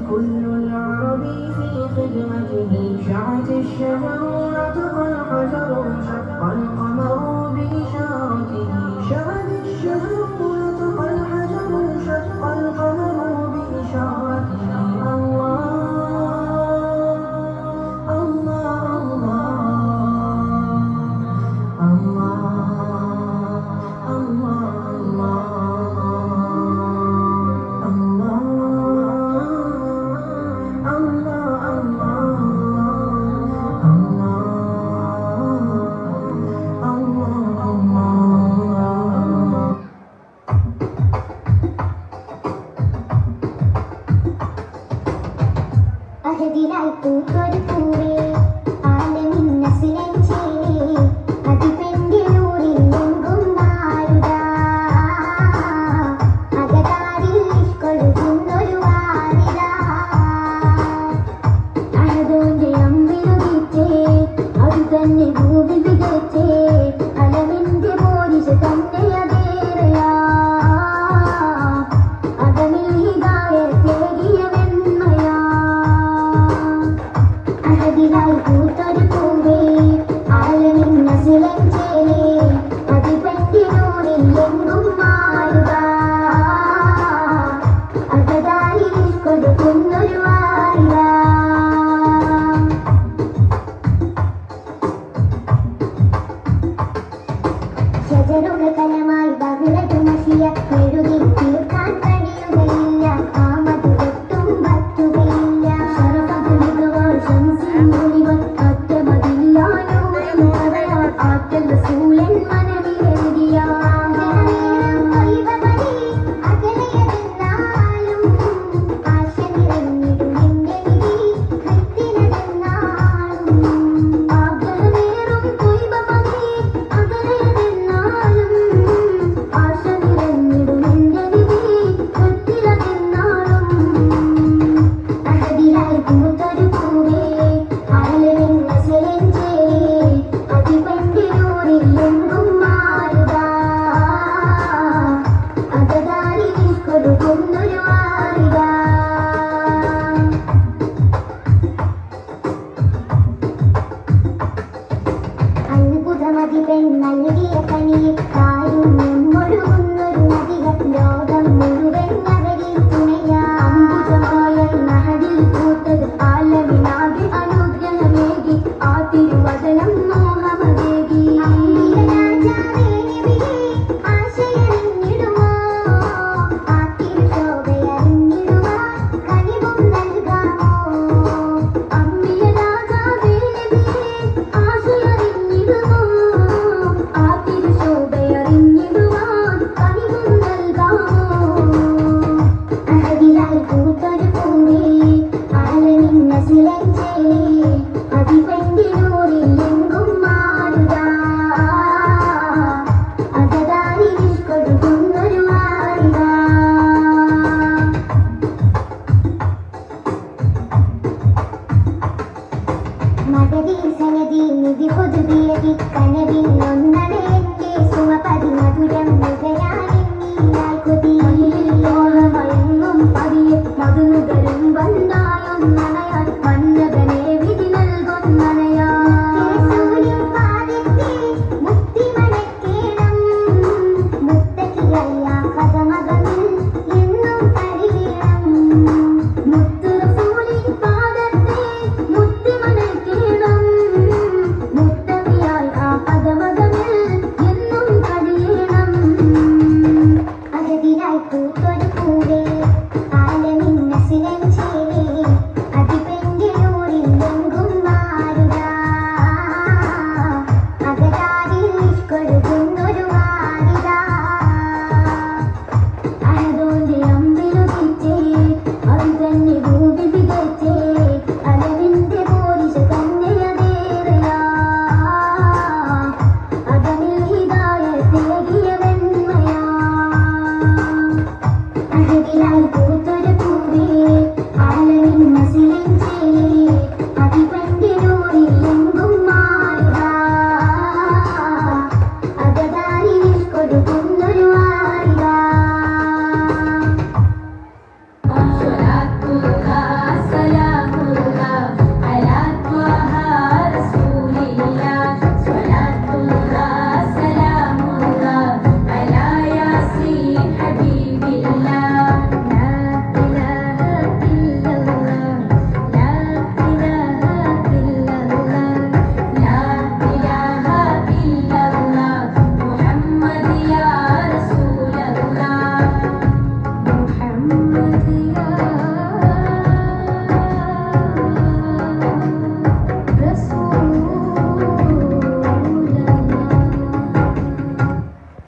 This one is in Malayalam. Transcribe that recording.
كل العرب في خدمته شعت الشجر رتق الحجر شق القمر بإشارته شعت الشجر رتق الحجر شق القمر بإشارته അഹദിലായി പൂത്തൊരു പൂവേ ആലമിൻ നസ്ലഞ്ചേലേ അതിപെന്റെ നൂറിൽ എങ്കും നാരുതാ അകതാരിൽ ഇഷ്കൊഴുകുന്നൊരു വാരിതാ അഹദോന്റെ അമ്പിരുതിറ്റേ അത് തന്നെ ഭൂമി വിതച്ചേ അലമിന്റെ മോരിശ തന്നെ അതേറയാ അകമിൽ ഹിദായത്തേകിയ വെണ്മയാ അഹദിലായി പൂത്തൊരു പൂവേ ആലമിൻ നസ്ലഞ്ചേലേ അതിപെന്റെ നൂറിൽ എങ്കും നാരുതാ അകതാരിൽ ഇഷ്കൊഴുകുന്നൊരു വാരിതാ ഷജറുകൾ കലമായി ബഹുലതു നശിയ എഴുതി തീർക്കാൻ കഴിയുകയില്ല ആ മധുരത്തും പറ്റുകയില്ല ശരഫതു മികവാൾ ശംസിൻ മുനിവൻ അറ്റമതില്ലാനൂറിൻ കഥയാൽ ആറ്റൽ റസൂലൻ മനവിലെഴുതിയ ജനനേരം തൊയ്ബമതി അകലെയതെന്നാലും ആശ നിറഞ്ഞിടും എന്റെ വിധി കൃത്തിനതെന്നാലും ആഗ്രഹമേറും തൊയ്ബമതി അകലെയതെന്നാലും ആശ നിറഞ്ഞിടും എന്റെ വിധി കൃത്തിലതെന്നാലും അഹദിലായി പൂത്തൊരു പൂവേ ആലമിൻ നസ്ലഞ്ചേലേ അതിപെന്റെ നൂറിൽ എങ്കും നാരുതാ അകതാരിൽ ഇഷ്കൊഴുകുന്നൊരു വാരിതാ അത്ഭുതമതി പെണ്ണൽകിയ കനിയിൽ കാരുണ്യം ഒഴുകുന്നൊരു നദികൾ ലോകം മുഴുവൻ അവരിൽ തുണയാ അംബുജമായ നഹദിൽ പൂത്തത് ആലമിനാകെ അനുഗ്രഹമേകി ആ തിരുവചനം മോഹമതേകി രാജാവേ നബിയേ ആശയറിഞ്ഞിടുമോ ആ തിരുശോഭയറിഞ്ഞിടുവാൻ കനിവും നൽകാമോ അമ്മിയ രാജാവേ നബിയേ ആശയറിഞ്ഞിടുമോ ആ തിരുശോഭയറിഞ്ഞിടുവാൻ കനിവും നൽകാമോ അഹദിലായി പൂത്തൊരു പൂവേ ആലമിൻ നസ്ലഞ്ചേലേ അതിപെന്റെ നൂറിൽ എങ്കും നാരുതാ അകതാരിൽ ഇഷ്കൊഴുകുന്നൊരു വാരിതാ മദദി സനദി നിധി പൊതുബിയതി കനവിൽ ഒന്നണ എന്റെ സുമപതി മധുരം മുഖയാനെന്നീ കൊതി മോഹമയങ്ങും പതിയെ മധുനുക